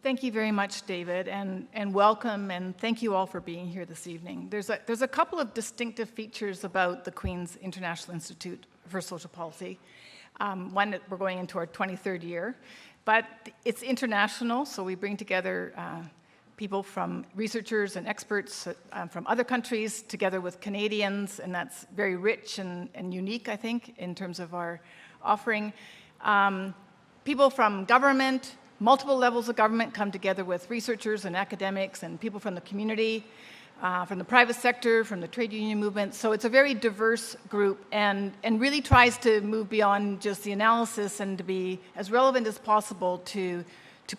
Thank you very much, David, and welcome, and thank you all for being here this evening. There's a couple of distinctive features about the Queen's International Institute for Social Policy. One, that we're going into our 23rd year, but it's international, so we bring together people from researchers and experts from other countries together with Canadians, and that's very rich and unique, I think, in terms of our offering. People from government, multiple levels of government come together with researchers and academics and people from the community, from the private sector, from the trade union movement. So it's a very diverse group and really tries to move beyond just the analysis and to be as relevant as possible to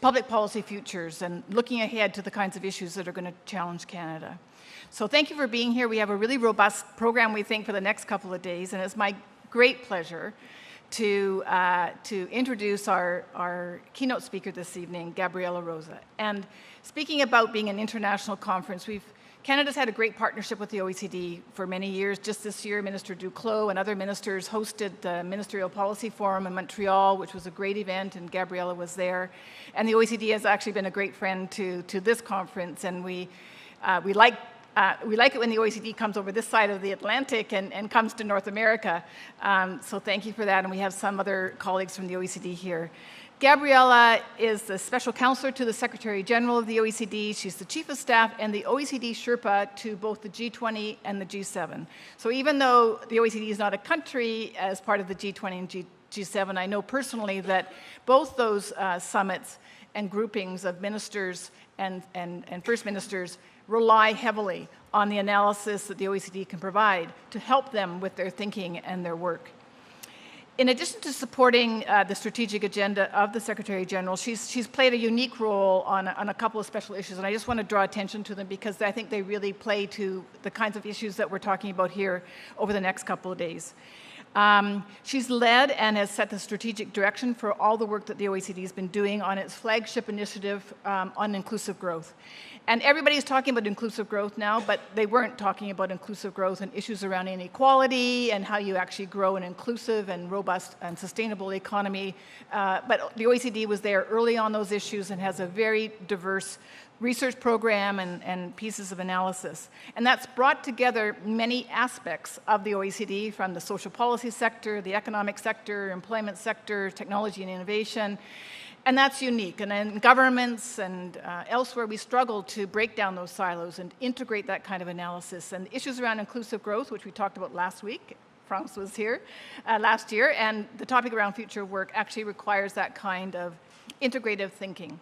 public policy futures and looking ahead to the kinds of issues that are going to challenge Canada. So thank you for being here. We have a really robust program, we think, for the next couple of days, and it's my great pleasure to introduce our keynote speaker this evening, Gabriella Rosa. And speaking about being an international conference, Canada's had a great partnership with the OECD for many years. Just this year, Minister Duclos and other ministers hosted the Ministerial Policy Forum in Montreal, which was a great event, and Gabriella was there. And the OECD has actually been a great friend to this conference, and we like it when the OECD comes over this side of the Atlantic and comes to North America. So thank you for that, and we have some other colleagues from the OECD here. Gabriella is the special counselor to the Secretary General of the OECD. She's the chief of staff and the OECD Sherpa to both the G20 and the G7. So even though the OECD is not a country as part of the G20 and G7, I know personally that both those summits and groupings of ministers and first ministers rely heavily on the analysis that the OECD can provide to help them with their thinking and their work. In addition to supporting the strategic agenda of the Secretary General, she's played a unique role on a couple of special issues, and I just want to draw attention to them because I think they really play to the kinds of issues that we're talking about here over the next couple of days. She's led and has set the strategic direction for all the work that the OECD has been doing on its flagship initiative on inclusive growth. And everybody's talking about inclusive growth now, but they weren't talking about inclusive growth and issues around inequality and how you actually grow an inclusive and robust and sustainable economy. But the OECD was there early on those issues and has a very diverse research program and pieces of analysis. And that's brought together many aspects of the OECD, from the social policy sector, the economic sector, employment sector, technology and innovation. And that's unique. And in governments and elsewhere, we struggle to break down those silos and integrate that kind of analysis. And issues around inclusive growth, which we talked about last week, France was here last year, and the topic around future work actually requires that kind of integrative thinking.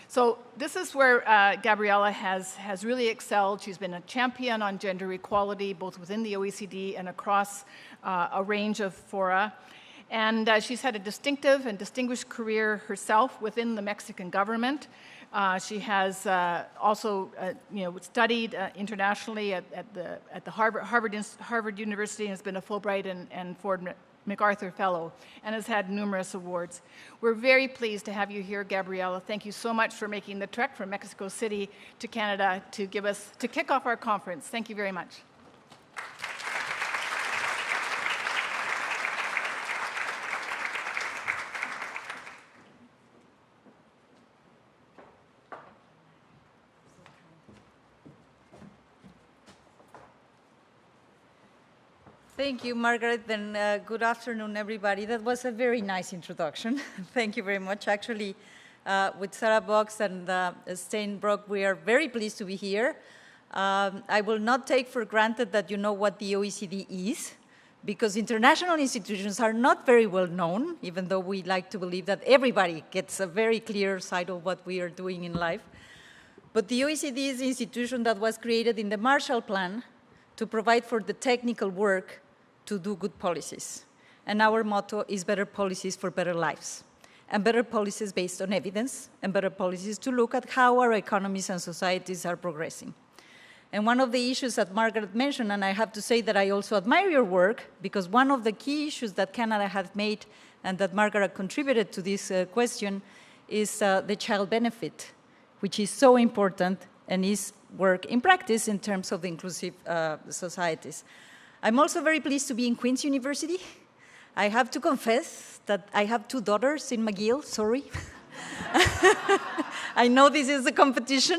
So this is where Gabriella has really excelled. She's been a champion on gender equality, both within the OECD and across a range of fora. And she's had a distinctive and distinguished career herself within the Mexican government. She has also studied internationally at the Harvard University and has been a Fulbright and Ford MacArthur Fellow and has had numerous awards. We're very pleased to have you here, Gabriella. Thank you so much for making the trek from Mexico City to Canada to kick off our conference. Thank you very much. Thank you, Margaret, and good afternoon, everybody. That was a very nice introduction. Thank you very much. Actually, with Sarah Box and Steinbrock, we are very pleased to be here. I will not take for granted that you know what the OECD is, because international institutions are not very well known, even though we like to believe that everybody gets a very clear sight of what we are doing in life. But the OECD is an institution that was created in the Marshall Plan to provide for the technical work to do good policies. And our motto is better policies for better lives, and better policies based on evidence, and better policies to look at how our economies and societies are progressing. And one of the issues that Margaret mentioned, and I have to say that I also admire your work, because one of the key issues that Canada has made and that Margaret contributed to this question is the child benefit, which is so important and is work in practice in terms of the inclusive societies. I'm also very pleased to be in Queen's University. I have to confess that I have two daughters in McGill, sorry. I know this is a competition,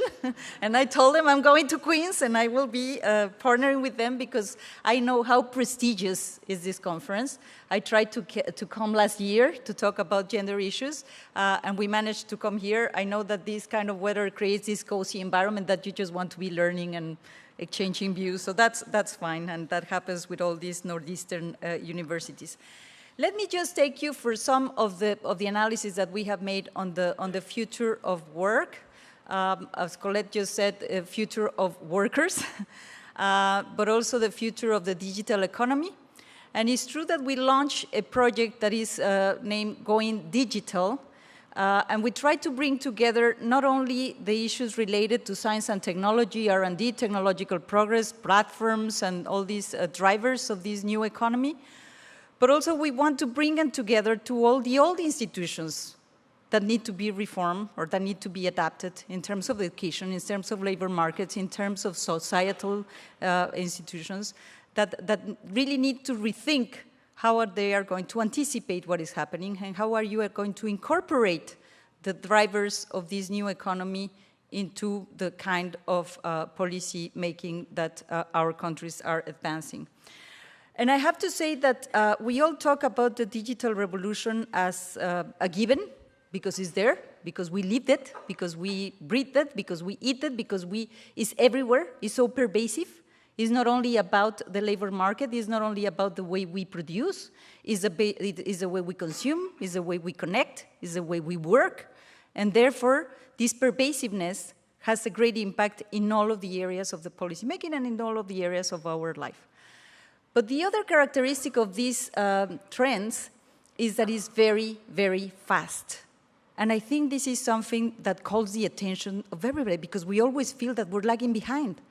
and I told them I'm going to Queens, and I will be partnering with them because I know how prestigious is this conference. I tried to come last year to talk about gender issues, and we managed to come here. I know that this kind of weather creates this cozy environment that you just want to be learning and exchanging views, so that's fine, and that happens with all these Northeastern universities. Let me just take you for some of the analysis that we have made on the future of work. As Colette just said, future of workers, but also the future of the digital economy. And it's true that we launched a project that is named Going Digital, and we try to bring together not only the issues related to science and technology, R&D, technological progress, platforms, and all these drivers of this new economy, but also we want to bring them together to all the old institutions that need to be reformed or that need to be adapted in terms of education, in terms of labor markets, in terms of societal institutions that really need to rethink how they are going to anticipate what is happening and how are you going to incorporate the drivers of this new economy into the kind of policy making that our countries are advancing. And I have to say that we all talk about the digital revolution as a given, because it's there, because we lived it, because we breathed it, because we eat it, because it's everywhere, it's so pervasive. It's not only about the labor market, it's not only about the way we produce, it's the way we consume, it's the way we connect, it's the way we work. And therefore, this pervasiveness has a great impact in all of the areas of the policymaking and in all of the areas of our life. But the other characteristic of these trends is that it's very, very fast. And I think this is something that calls the attention of everybody because we always feel that we're lagging behind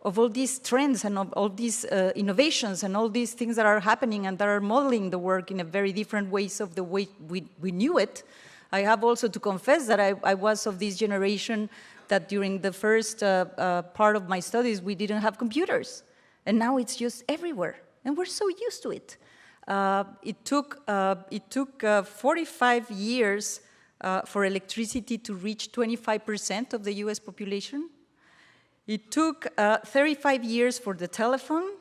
of all these trends and of all these innovations and all these things that are happening and that are modeling the work in a very different ways of the way we knew it. I have also to confess that I was of this generation that during the first part of my studies, we didn't have computers. And now it's just everywhere, and we're so used to it. It took 45 years for electricity to reach 25% of the US population. It took 35 years for the telephone,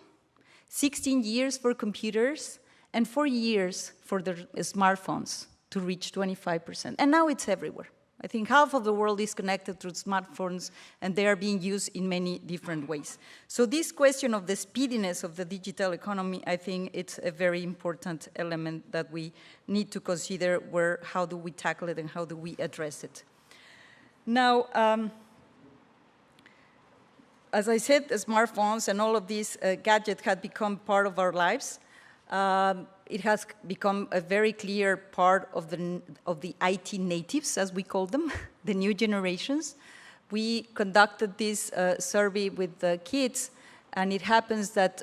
16 years for computers, and 4 years for the smartphones to reach 25%. And now it's everywhere. I think half of the world is connected through smartphones, and they are being used in many different ways. So this question of the speediness of the digital economy, I think it's a very important element that we need to consider how do we tackle it and how do we address it. Now, as I said, the smartphones and all of these gadgets have become part of our lives. It has become a very clear part of the IT natives, as we call them, the new generations. We conducted this survey with the kids, and it happens that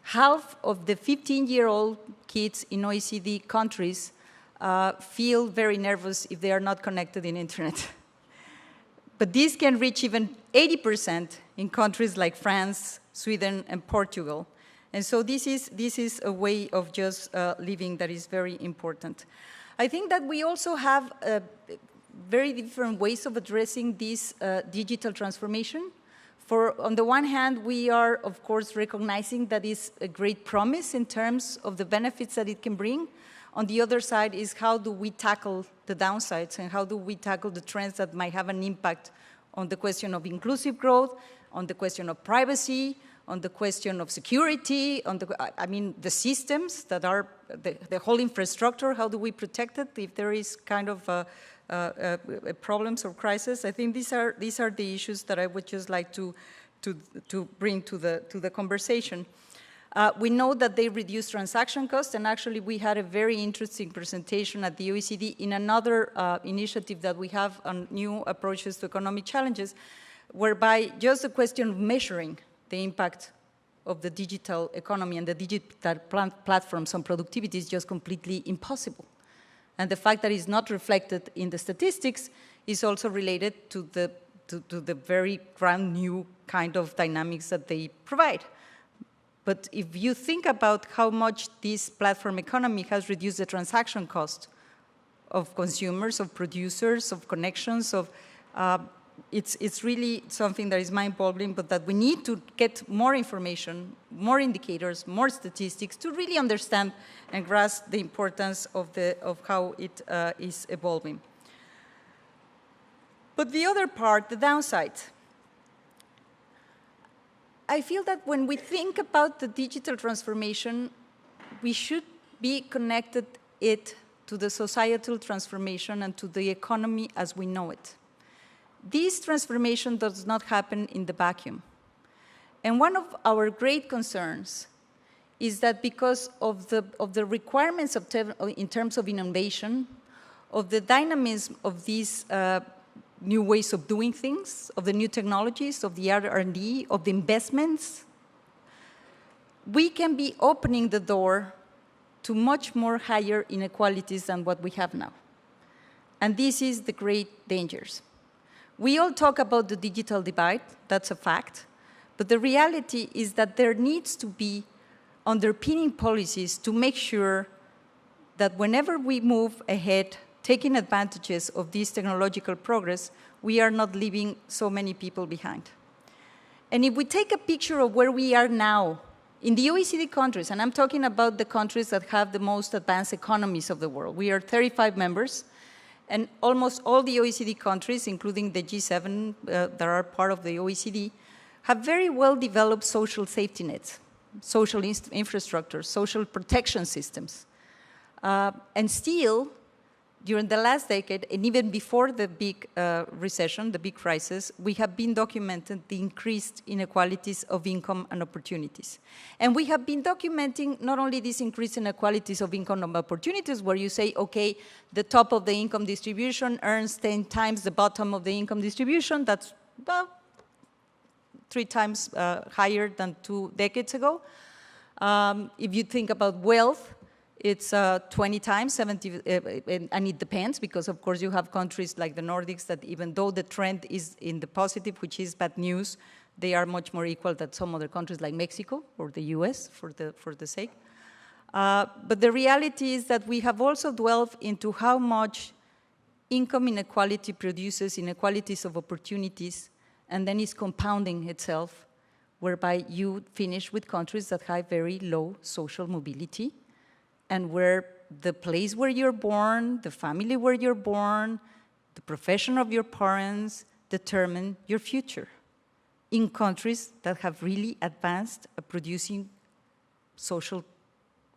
half of the 15-year-old kids in OECD countries feel very nervous if they are not connected in internet. But this can reach even 80% in countries like France, Sweden, and Portugal. And so this is a way of just living that is very important. I think that we also have very different ways of addressing this digital transformation. On the one hand, we are, of course, recognizing that it's a great promise in terms of the benefits that it can bring. On the other side is how do we tackle the downsides and how do we tackle the trends that might have an impact on the question of inclusive growth, on the question of privacy, on the question of security, on the systems that are the whole infrastructure, how do we protect it if there is kind of problems or crisis? I think these are the issues that I would just like to bring to the conversation. We know that they reduce transaction costs, and actually we had a very interesting presentation at the OECD in another initiative that we have on new approaches to economic challenges, whereby just the question of measuring the impact of the digital economy and the digital platforms on productivity is just completely impossible. And the fact that it's not reflected in the statistics is also related to the very brand new kind of dynamics that they provide. But if you think about how much this platform economy has reduced the transaction cost of consumers, of producers, of connections, it's really something that is mind-boggling, but that we need to get more information, more indicators, more statistics to really understand and grasp the importance of how it is evolving. But the other part, the downside, I feel that when we think about the digital transformation, we should be connected it to the societal transformation and to the economy as we know it. This transformation does not happen in the vacuum. And one of our great concerns is that because of the requirements in terms of innovation, of the dynamism of these new ways of doing things, of the new technologies, of the R&D, of the investments, we can be opening the door to much more higher inequalities than what we have now. And this is the great dangers. We all talk about the digital divide, that's a fact, but the reality is that there needs to be underpinning policies to make sure that whenever we move ahead, taking advantages of this technological progress, we are not leaving so many people behind. And if we take a picture of where we are now, in the OECD countries, and I'm talking about the countries that have the most advanced economies of the world, we are 35 members, and almost all the OECD countries, including the G7 that are part of the OECD, have very well-developed social safety nets, social infrastructure, social protection systems. And still, during the last decade, and even before the big recession, the big crisis, we have been documenting the increased inequalities of income and opportunities. And we have been documenting not only this increased inequalities of income and opportunities, where you say, okay, the top of the income distribution earns 10 times the bottom of the income distribution. That's about 3 times higher than 2 decades ago. If you think about wealth, it's 20 times, 70, and it depends, because of course you have countries like the Nordics that even though the trend is in the positive, which is bad news, they are much more equal than some other countries like Mexico or the US, for the sake. But the reality is that we have also delved into how much income inequality produces inequalities of opportunities, and then is compounding itself, whereby you finish with countries that have very low social mobility, and where the place where you're born, the family where you're born, the profession of your parents determine your future in countries that have really advanced at producing social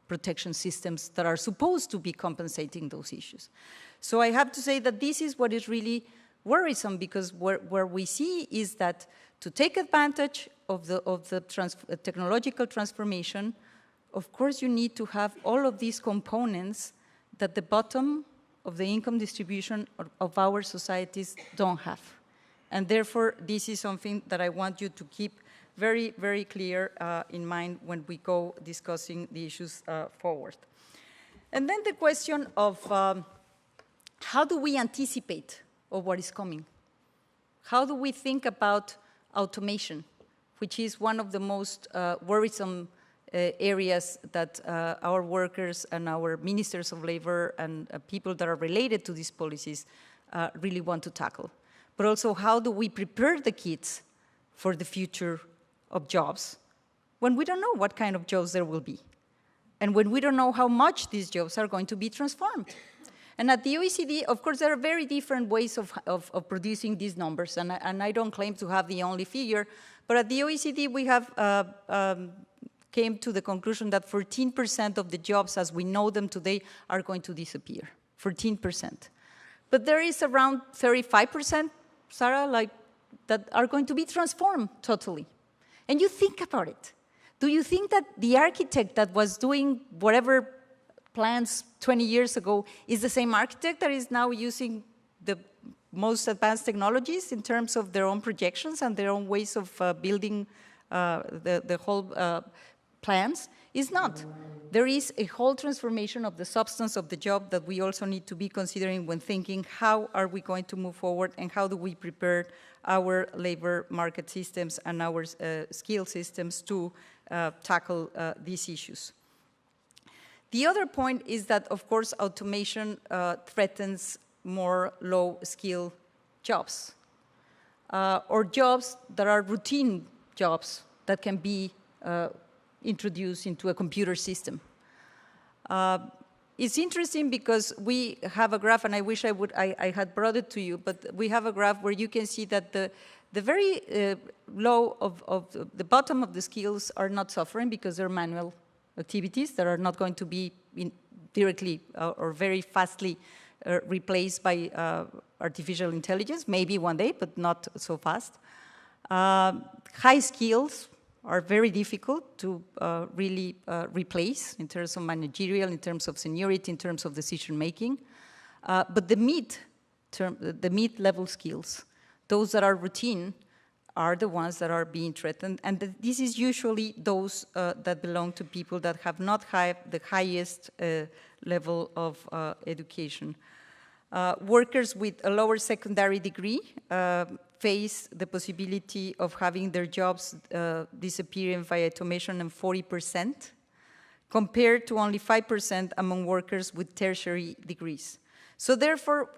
protection systems that are supposed to be compensating those issues. So I have to say that this is what is really worrisome, because where we see is that to take advantage of the technological transformation, of course, you need to have all of these components that the bottom of the income distribution of our societies don't have. And therefore, this is something that I want you to keep very, very clear in mind when we go discussing the issues forward. And then the question of how do we anticipate of what is coming? How do we think about automation, which is one of the most worrisome areas that our workers and our ministers of labor and people that are related to these policies really want to tackle. But also, how do we prepare the kids for the future of jobs when we don't know what kind of jobs there will be, and when we don't know how much these jobs are going to be transformed? And at the OECD, of course, there are very different ways of producing these numbers, and I don't claim to have the only figure, but at the OECD, we have came to the conclusion that 14% of the jobs as we know them today are going to disappear, 14%. But there is around 35%, Sarah, that are going to be transformed totally. And you think about it. Do you think that the architect that was doing whatever plans 20 years ago is the same architect that is now using the most advanced technologies in terms of their own projections and their own ways of building the whole plans? Is not. There is a whole transformation of the substance of the job that we also need to be considering when thinking how are we going to move forward and how do we prepare our labor market systems and our skill systems to tackle these issues. The other point is that, of course, automation threatens more low-skill jobs, or jobs that are routine jobs that can be introduced into a computer system. It's interesting because we have a graph, and I wish I had brought it to you, but we have a graph where you can see that the very low of the bottom of the skills are not suffering because they're manual activities that are not going to be directly or very fastly replaced by artificial intelligence, maybe one day, but not so fast. High skills are very difficult to really replace in terms of managerial, in terms of seniority, in terms of decision-making. But the mid-level skills, those that are routine, are the ones that are being threatened. And this is usually those that belong to people that have not had the highest level of education. Workers with a lower secondary degree face the possibility of having their jobs disappearing via automation and 40%, compared to only 5% among workers with tertiary degrees. So therefore,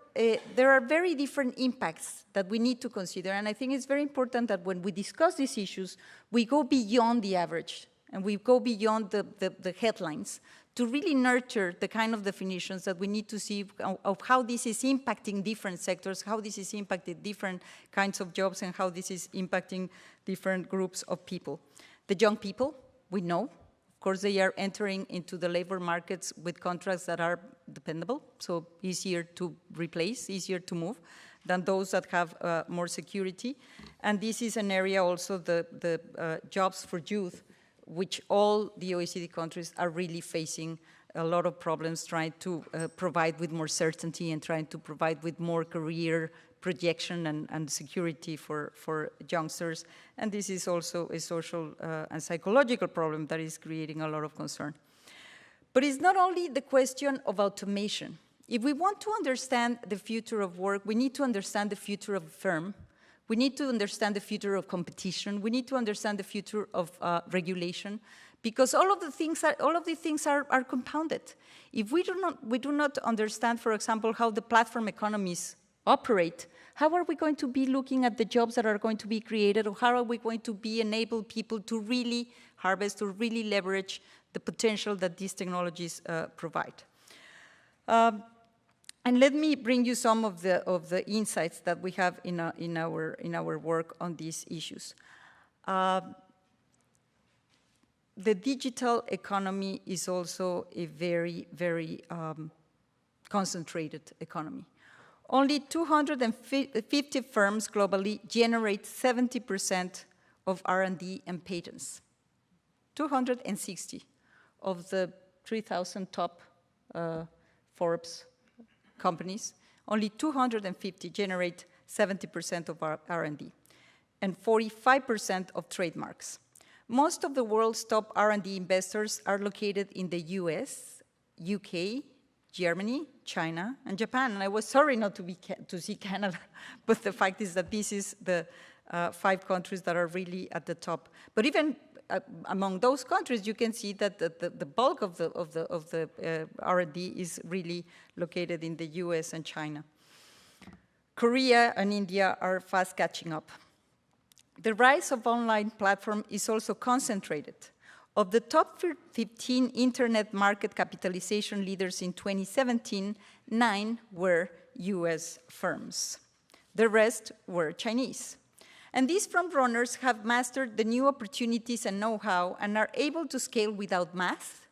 there are very different impacts that we need to consider, and I think it's very important that when we discuss these issues, we go beyond the average, and we go beyond the headlines to really nurture the kind of definitions that we need to see of how this is impacting different sectors, how this is impacting different kinds of jobs, and how this is impacting different groups of people. The young people, we know, of course, they are entering into the labor markets with contracts that are dependable, so easier to replace, easier to move, than those that have more security. And this is an area also, the jobs for youth, which all the OECD countries are really facing a lot of problems trying to provide with more certainty and trying to provide with more career projection and security for youngsters. And this is also a social and psychological problem that is creating a lot of concern. But it's not only the question of automation. If we want to understand the future of work, we need to understand the future of a firm. We need to understand the future of competition. We need to understand the future of regulation, because all of these things are compounded. If we do not understand, for example, how the platform economies operate, how are we going to be looking at the jobs that are going to be created, or how are we going to be enable people to really harvest, to really leverage the potential that these technologies provide? And let me bring you some of the insights that we have in our work on these issues. The digital economy is also a very, very concentrated economy. Only 250 firms globally generate 70% of R&D and patents. 260 of the 3,000 top Forbes companies, only 250 generate 70% of our R&D, and 45% of trademarks. Most of the world's top R&D investors are located in the US, UK, Germany, China, and Japan. And I was sorry not to see Canada, but the fact is that this is the 5 countries that are really at the top. But even among those countries, you can see that the bulk of the R&D is really located in the US and China. Korea and India are fast catching up. The rise of online platform is also concentrated. Of the top 15 internet market capitalization leaders in 2017, 9 were US firms. The rest were Chinese. And these frontrunners have mastered the new opportunities and know-how and are able to scale without math.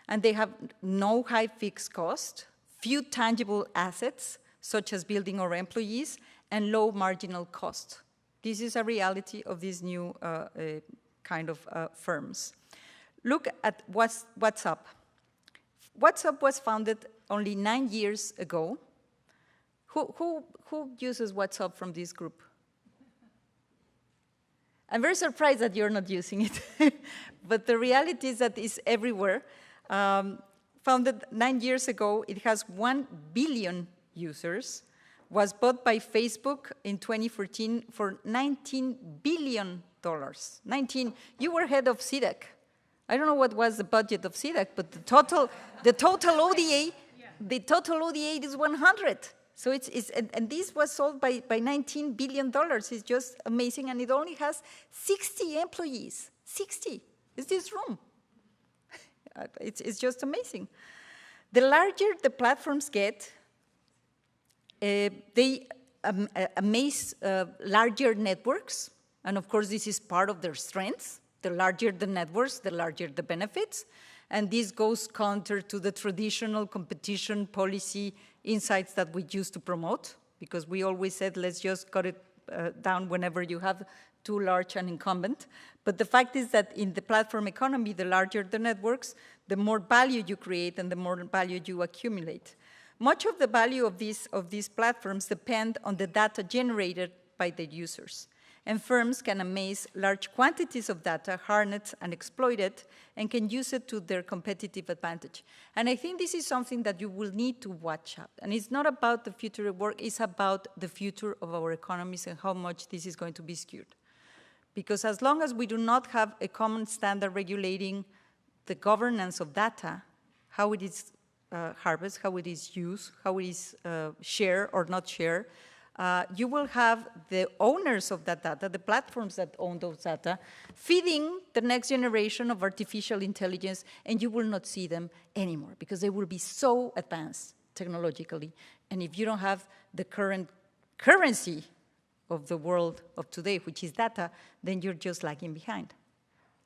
And they have no high fixed cost, few tangible assets, such as building or employees, and low marginal cost. This is a reality of these new kind of firms. Look at WhatsApp. WhatsApp was founded only 9 years ago. Who uses WhatsApp from this group? I'm very surprised that you're not using it. But the reality is that it's everywhere. Founded 9 years ago, it has 1 billion users, was bought by Facebook in 2014 for $19 billion. 19, you were head of CDEC. I don't know what was the budget of CDAC, but the total ODA, the total ODA is 100. So and this was sold by $19 billion. It's just amazing, and it only has 60 employees. 60 is this room. It's just amazing. The larger the platforms get, they amaze larger networks, and of course this is part of their strengths. The larger the networks, the larger the benefits. And this goes counter to the traditional competition policy insights that we used to promote, because we always said, let's just cut it down whenever you have too large an incumbent. But the fact is that in the platform economy, the larger the networks, the more value you create and the more value you accumulate. Much of the value of these platforms depend on the data generated by the users. And firms can amass large quantities of data, harness and exploit it, and can use it to their competitive advantage. And I think this is something that you will need to watch out. And it's not about the future of work, it's about the future of our economies and how much this is going to be skewed. Because as long as we do not have a common standard regulating the governance of data, how it is harvested, how it is used, how it is shared or not shared, you will have the owners of that data, the platforms that own those data, feeding the next generation of artificial intelligence, and you will not see them anymore because they will be so advanced technologically. And if you don't have the current currency of the world of today, which is data, then you're just lagging behind.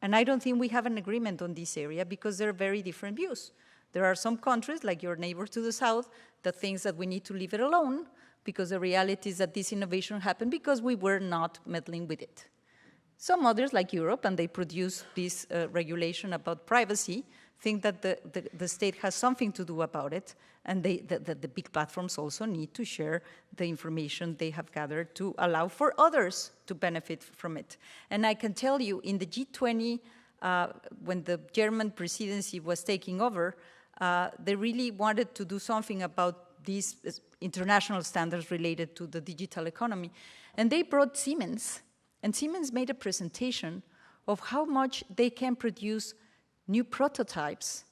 And I don't think we have an agreement on this area because there are very different views. There are some countries, like your neighbor to the south, that thinks that we need to leave it alone, because the reality is that this innovation happened because we were not meddling with it. Some others, like Europe, and they produce this regulation about privacy, think that the state has something to do about it, and the big platforms also need to share the information they have gathered to allow for others to benefit from it. And I can tell you, in the G20, when the German presidency was taking over, they really wanted to do something about these international standards related to the digital economy. And they brought Siemens, and Siemens made a presentation of how much they can produce new prototypes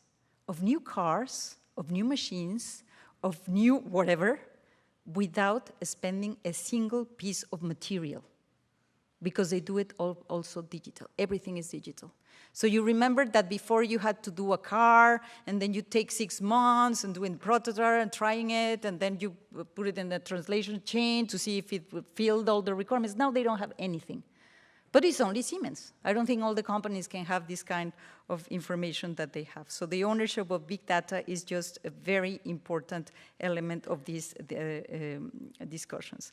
of new cars, of new machines, of new whatever, without spending a single piece of material, because they do it also digital. Everything is digital. So you remember that before you had to do a car, and then you take 6 months and doing prototype and trying it, and then you put it in the translation chain to see if it fulfilled all the requirements. Now they don't have anything. But it's only Siemens. I don't think all the companies can have this kind of information that they have. So the ownership of big data is just a very important element of these discussions.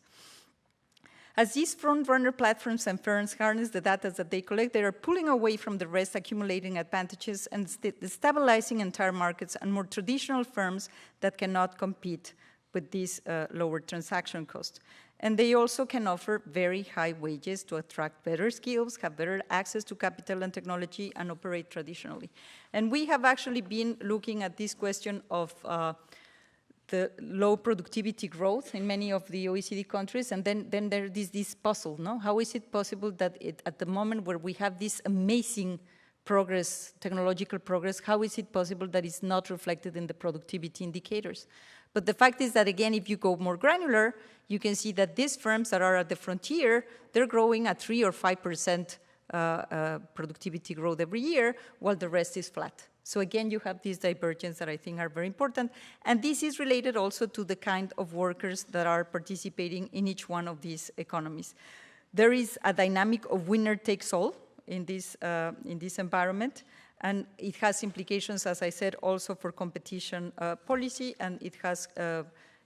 As these front-runner platforms and firms harness the data that they collect, they are pulling away from the rest, accumulating advantages and stabilizing entire markets and more traditional firms that cannot compete with these lower transaction costs. And they also can offer very high wages to attract better skills, have better access to capital and technology, and operate traditionally. And we have actually been looking at this question of the low productivity growth in many of the OECD countries, and then there is this puzzle, no? How is it possible that at the moment where we have this amazing progress, technological progress, how is it possible that it's not reflected in the productivity indicators? But the fact is that, again, if you go more granular, you can see that these firms that are at the frontier, they're growing at 3 or 5% productivity growth every year, while the rest is flat. So again, you have these divergences that I think are very important. And this is related also to the kind of workers that are participating in each one of these economies. There is a dynamic of winner takes all in this environment. And it has implications, as I said, also for competition policy, and it has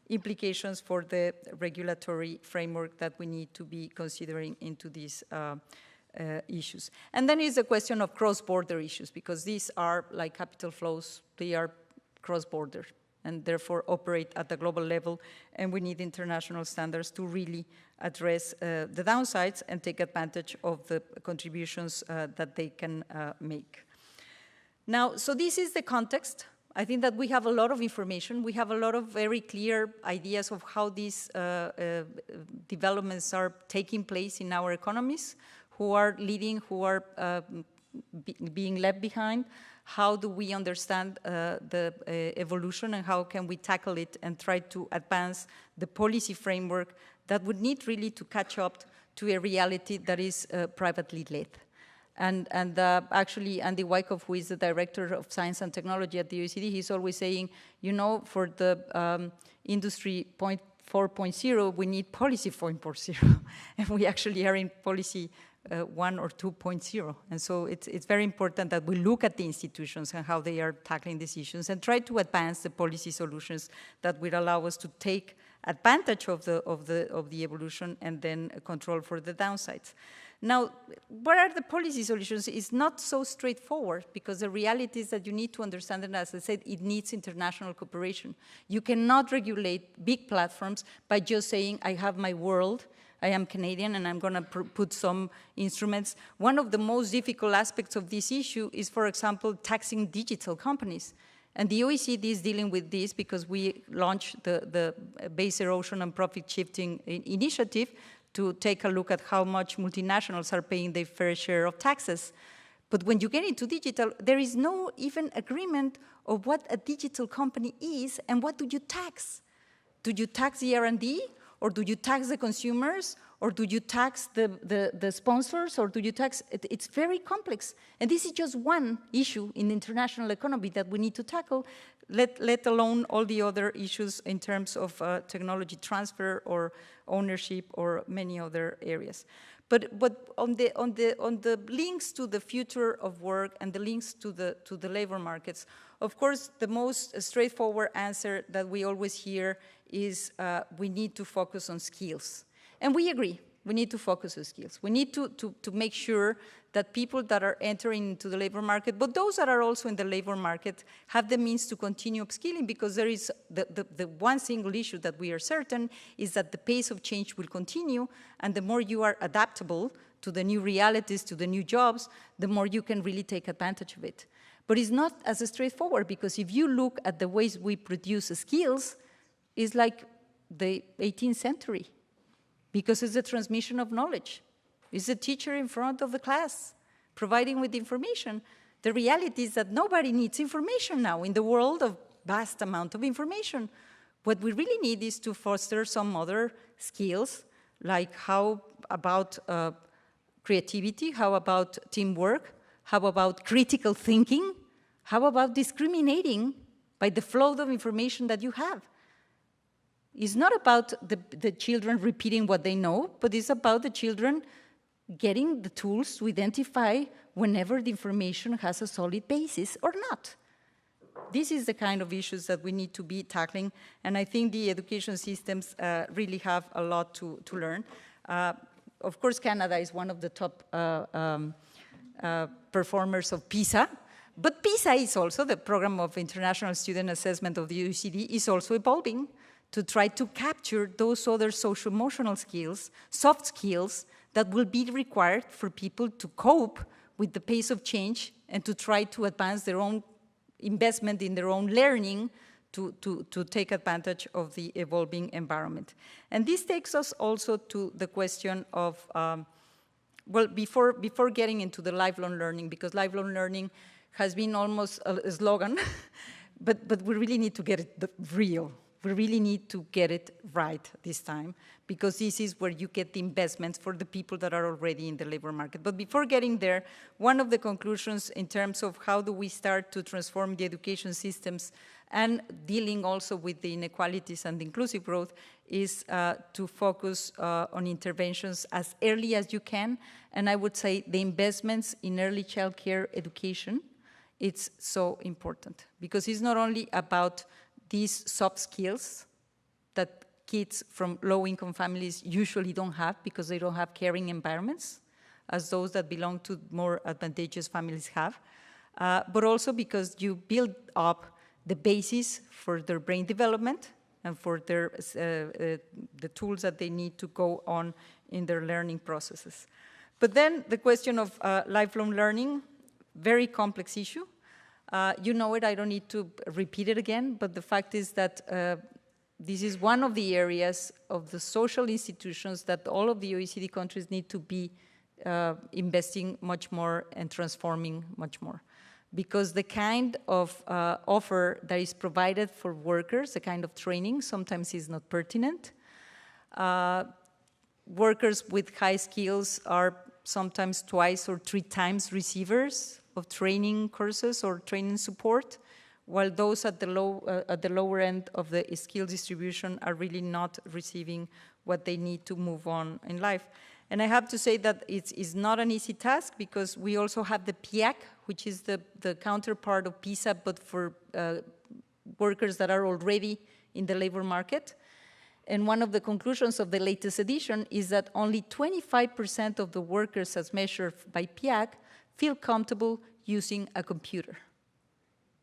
implications for the regulatory framework that we need to be considering into these issues. And then is the question of cross-border issues, because these are like capital flows, they are cross-border, and therefore operate at the global level, and we need international standards to really address the downsides and take advantage of the contributions that they can make. Now, so this is the context. I think that we have a lot of information. We have a lot of very clear ideas of how these developments are taking place in our economies, who are leading, who are being left behind? How do we understand the evolution, and how can we tackle it and try to advance the policy framework that would need really to catch up to a reality that is privately led? And actually, Andy Wyckoff, who is the director of science and technology at the OECD, he's always saying, you know, for the industry 4.0, we need policy 4.0. And we actually are in policy 1 or 2.0. And so it's very important that we look at the institutions and how they are tackling these issues and try to advance the policy solutions that will allow us to take advantage of the evolution and then control for the downsides. Now, what are the policy solutions? It's not so straightforward, because the reality is that you need to understand, and as I said, it needs international cooperation. You cannot regulate big platforms by just saying, I have my world, I am Canadian, and I'm going to put some instruments. One of the most difficult aspects of this issue is, for example, taxing digital companies. And the OECD is dealing with this because we launched the base erosion and profit shifting initiative to take a look at how much multinationals are paying their fair share of taxes. But when you get into digital, there is no even agreement of what a digital company is and what do you tax. Do you tax the R&D, or do you tax the consumers, or do you tax the sponsors, or do you tax, it's very complex. And this is just one issue in the international economy that we need to tackle, let alone all the other issues in terms of technology transfer or ownership or many other areas. But on the links to the future of work and the links to the labor markets, of course, the most straightforward answer that we always hear is we need to focus on skills. And we agree, we need to focus on skills. We need to make sure that people that are entering into the labor market, but those that are also in the labor market, have the means to continue upskilling, because there is the one single issue that we are certain is that the pace of change will continue, and the more you are adaptable to the new realities, to the new jobs, the more you can really take advantage of it. But it's not as straightforward, because if you look at the ways we produce skills, it's like the 18th century, because it's the transmission of knowledge. It's the teacher in front of the class, providing with information. The reality is that nobody needs information now in the world of vast amount of information. What we really need is to foster some other skills, like how about creativity, how about teamwork, how about critical thinking, how about discriminating by the flow of information that you have. It's not about the children repeating what they know, but it's about the children getting the tools to identify whenever the information has a solid basis or not. This is the kind of issues that we need to be tackling, and I think the education systems really have a lot to learn. Of course, Canada is one of the top performers of PISA, but PISA is also, the Program of International Student Assessment of the OECD, is also evolving to try to capture those other social-emotional skills, soft skills, that will be required for people to cope with the pace of change and to try to advance their own investment in their own learning to take advantage of the evolving environment. And this takes us also to the question of, well, before getting into the lifelong learning, because lifelong learning has been almost a slogan, but we really need to get it real. We really need to get it right this time, because this is where you get the investments for the people that are already in the labor market. But before getting there, one of the conclusions in terms of how do we start to transform the education systems and dealing also with the inequalities and inclusive growth is to focus on interventions as early as you can. And I would say the investments in early child care education, it's so important, because it's not only about these soft skills that kids from low-income families usually don't have because they don't have caring environments, as those that belong to more advantageous families have, but also because you build up the basis for their brain development and for their, the tools that they need to go on in their learning processes. But then the question of lifelong learning, very complex issue. You know it, I don't need to repeat it again, but the fact is that this is one of the areas of the social institutions that all of the OECD countries need to be investing much more and transforming much more. Because the kind of offer that is provided for workers, the kind of training, sometimes is not pertinent. Workers with high skills are sometimes 2 or 3 times receivers of training courses or training support, while those at the lower end of the skill distribution are really not receiving what they need to move on in life. And I have to say that it's not an easy task, because we also have the PIAC, which is the counterpart of PISA, but for workers that are already in the labor market. And one of the conclusions of the latest edition is that only 25% of the workers, as measured by PIAC, feel comfortable using a computer.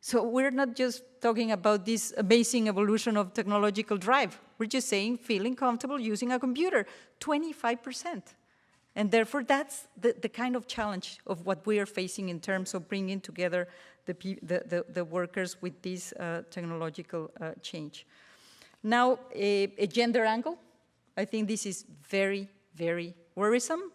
So we're not just talking about this amazing evolution of technological drive. We're just saying feeling comfortable using a computer, 25%. And therefore, that's the kind of challenge of what we are facing in terms of bringing together the workers with this technological change. Now, a gender angle. I think this is very, very worrisome.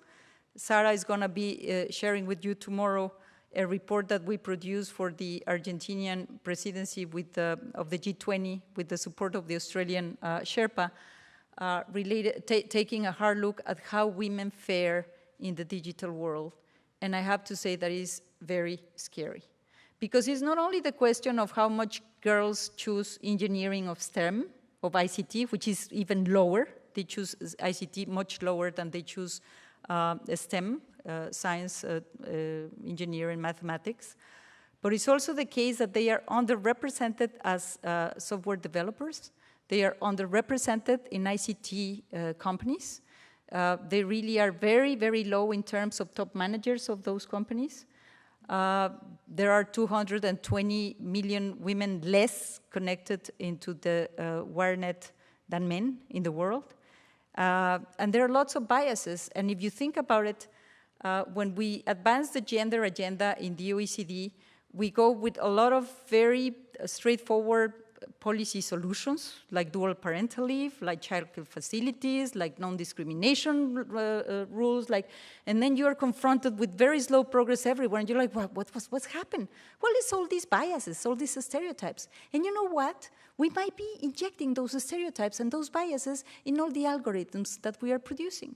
Sarah is going to be sharing with you tomorrow a report that we produced for the Argentinian presidency of the G20 with the support of the Australian Sherpa, taking a hard look at how women fare in the digital world. And I have to say that is very scary. Because it's not only the question of how much girls choose engineering of STEM, of ICT, which is even lower. They choose ICT much lower than they choose STEM, science, engineering, mathematics. But it's also the case that they are underrepresented as software developers. They are underrepresented in ICT companies. They really are very, very low in terms of top managers of those companies. There are 220 million women less connected into the wirenet than men in the world. And there are lots of biases. And if you think about it, when we advance the gender agenda in the OECD, we go with a lot of very straightforward policy solutions, like dual parental leave, like childcare facilities, like non-discrimination rules, and then you are confronted with very slow progress everywhere, and you're like, what's happened? Well, it's all these biases, all these stereotypes. And you know what? We might be injecting those stereotypes and those biases in all the algorithms that we are producing.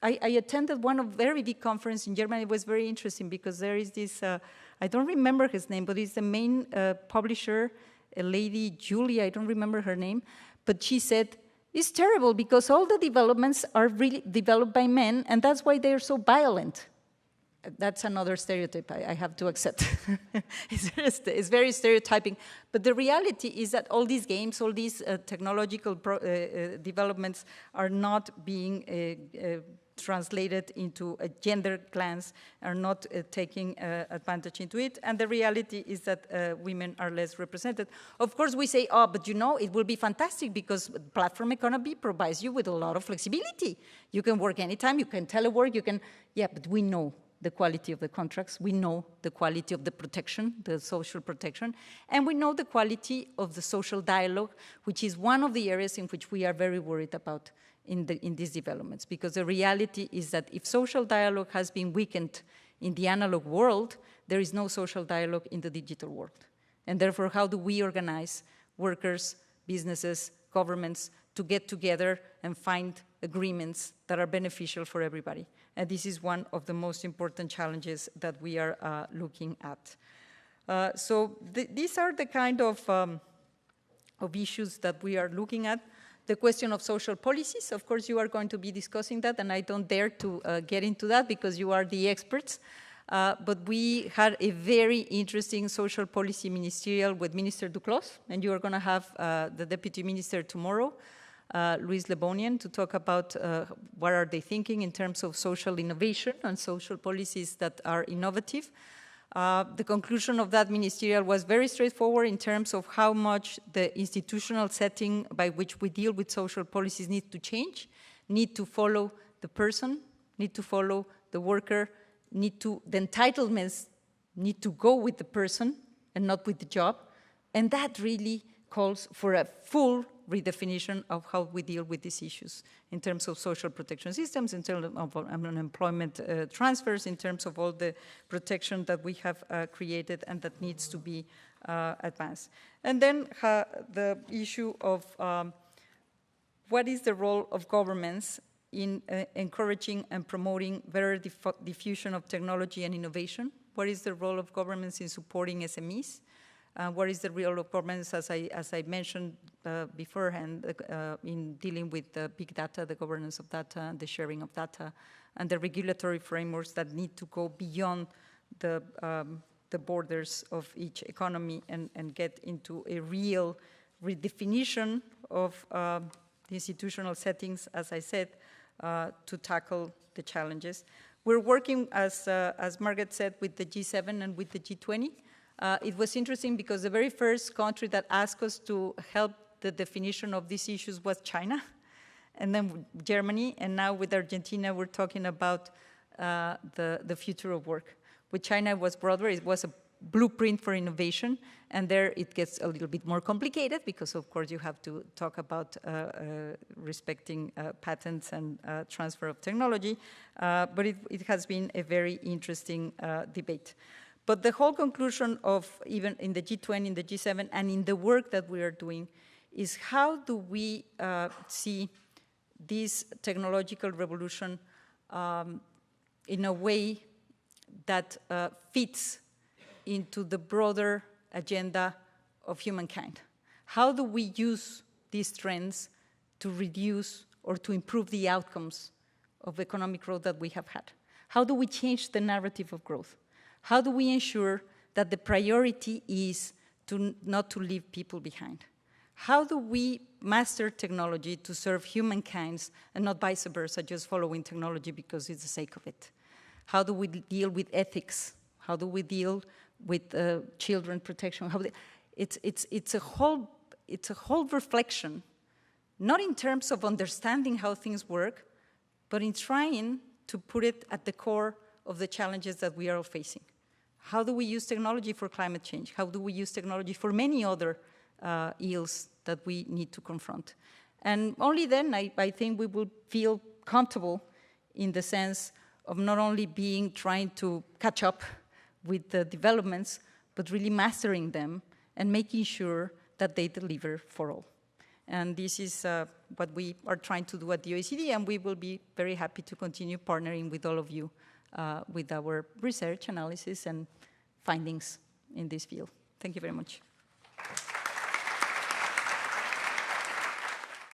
I attended one very big conference in Germany. It was very interesting because there is this, I don't remember his name, but it's the main publisher, a lady, Julia, I don't remember her name, but she said, it's terrible because all the developments are really developed by men, and that's why they're so violent. That's another stereotype I have to accept. It's very stereotyping, but the reality is that all these games, all these technological developments are not being translated into a gender glance, are not taking advantage into it, and the reality is that women are less represented. Of course, we say, oh, but you know, it will be fantastic because platform economy provides you with a lot of flexibility. You can work anytime, you can telework, you can, yeah, but we know the quality of the contracts, we know the quality of the protection, the social protection, and we know the quality of the social dialogue, which is one of the areas in which we are very worried about in these developments, because the reality is that if social dialogue has been weakened in the analog world, there is no social dialogue in the digital world. And therefore, how do we organize workers, businesses, governments to get together and find agreements that are beneficial for everybody? And this is one of the most important challenges that we are looking at. So these are the kind of issues that we are looking at. The question of social policies, of course, you are going to be discussing that, and I don't dare to get into that because you are the experts. But we had a very interesting social policy ministerial with Minister Duclos, and you are going to have the deputy minister tomorrow, Luis Lebonian, to talk about what are they thinking in terms of social innovation and social policies that are innovative. The conclusion of that ministerial was very straightforward in terms of how much the institutional setting by which we deal with social policies need to change, need to follow the person, need to follow the worker, the entitlements need to go with the person and not with the job. And that really calls for a full redefinition of how we deal with these issues in terms of social protection systems, in terms of unemployment transfers, in terms of all the protection that we have created and that needs to be advanced. And then the issue of what is the role of governments in encouraging and promoting better diffusion of technology and innovation? What is the role of governments in supporting SMEs? What is the role of governments, as I mentioned beforehand, in dealing with big data, the governance of data, the sharing of data, and the regulatory frameworks that need to go beyond the borders of each economy and get into a real redefinition of the institutional settings, as I said, to tackle the challenges. We're working, as Margaret said, with the G7 and with the G20. It was interesting because the very first country that asked us to help the definition of these issues was China, and then Germany, and now with Argentina, we're talking about the future of work. With China, it was broader. It was a blueprint for innovation, and there it gets a little bit more complicated because, of course, you have to talk about respecting patents and transfer of technology, but it has been a very interesting debate. But the whole conclusion of even in the G20, in the G7, and in the work that we are doing is how do we see this technological revolution in a way that fits into the broader agenda of humankind? How do we use these trends to reduce or to improve the outcomes of economic growth that we have had? How do we change the narrative of growth? How do we ensure that the priority is not to leave people behind? How do we master technology to serve humankind and not vice versa, just following technology because it's the sake of it? How do we deal with ethics? How do we deal with children protection? It's a whole reflection, not in terms of understanding how things work, but in trying to put it at the core of the challenges that we are all facing. How do we use technology for climate change? How do we use technology for many other ills that we need to confront? And only then, I think we will feel comfortable in the sense of not only trying to catch up with the developments, but really mastering them and making sure that they deliver for all. And this is what we are trying to do at the OECD, and we will be very happy to continue partnering with all of you with our research, analysis, and findings in this field. Thank you very much.